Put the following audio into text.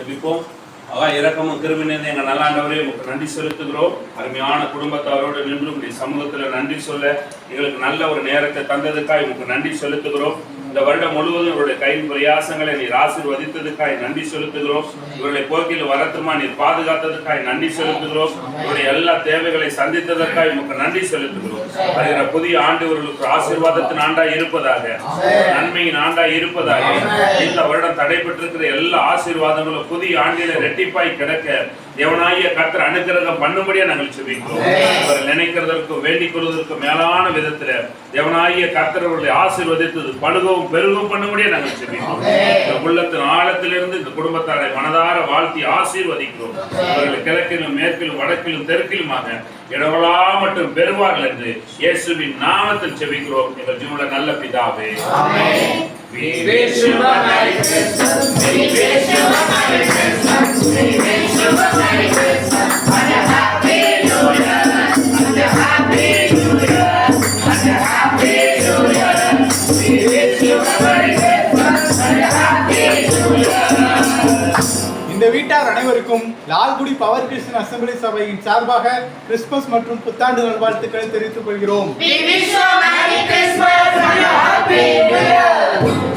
ஜெபிப்போம். இரக்கமும் கிருபையும் எங்கள் நல்ல ஆண்டவரே உங்களுக்கு நன்றி செலுத்துகிறோம். அருமையான குடும்பத்தாரோடு நின்று உங்களுடைய சமூகத்தில் நன்றி சொல்ல எங்களுக்கு நல்ல ஒரு நேரத்தை தந்ததுக்காக உங்களுக்கு நன்றி செலுத்துகிறோம். இந்த வருடம் முழுவதும் இவருடைய கையின் பிரயாசங்களை நீர் ஆசீர்வதித்ததுக்காய் நன்றி செலுத்துகிறோம். இவருடைய போக்கில் வரத்துமா நீர் பாதுகாத்ததுக்காய் நன்றி செலுத்துகிறோம். இவருடைய எல்லா தேவைகளை சந்தித்ததற்காய் உங்களுக்கு நன்றி செலுத்துகிறோம். வருகிற புதிய ஆண்டு இவர்களுக்கு ஆசீர்வாதத்தின் ஆண்டாய் இருப்பதாக, நன்மையின் ஆண்டாய் இருப்பதாக, இந்த வருடம் தடைபெற்றிருக்கிற எல்லா ஆசீர்வாதங்களும் புதிய ஆண்டில ரெட்டிப்பாய் கிடக்க தேவனாகிய கர்த்தர் அனுக்கிரகம் பண்ணும்படியா நாங்கள் செபிக்கிறோம். அவர்கள் நினைக்கிறதற்கும் வேண்டிக் கொள்வதற்கும் மேலான விதத்துல தேவனாகிய கர்த்தர் அவர்களை ஆசீர்வதித்தது பழுகவும் பெருகவும் பண்ணும்படியா நாங்கள் செபிக்கிறோம். இந்த உள்ளத்தின் ஆழத்திலிருந்து இந்த குடும்பத்தாரை மனதார வாழ்த்தி ஆசீர்வதிக்கிறோம். அவர்கள் கிழக்கிலும் மேற்கிலும் வடக்கிலும் தெற்கிலுமாக இடவளா மற்றும் பெறுவார்கள் என்று இயேசுவின் நாமத்தில் செபிக்கிறோம். எங்கள் ஜீவனுள்ள நல்ல பிதாவே. We wish you a Merry Christmas. We wish you a Merry Christmas. We wish you a Merry Christmas and a Happy New Year. And a Happy New Year. And a Happy New Year. We wish you a Merry Christmas and a Happy New Year. இந்த வீட்டார் அனைவருக்கும் Lalgudi power Christian assembly சபையின் சார்பாக Christmas மற்றும் புத்தாண்டு நல்வாழ்த்துக்களை தெரிவித்துக் கொள்கிறோம். We wish you a Merry Christmas and a Happy New Year.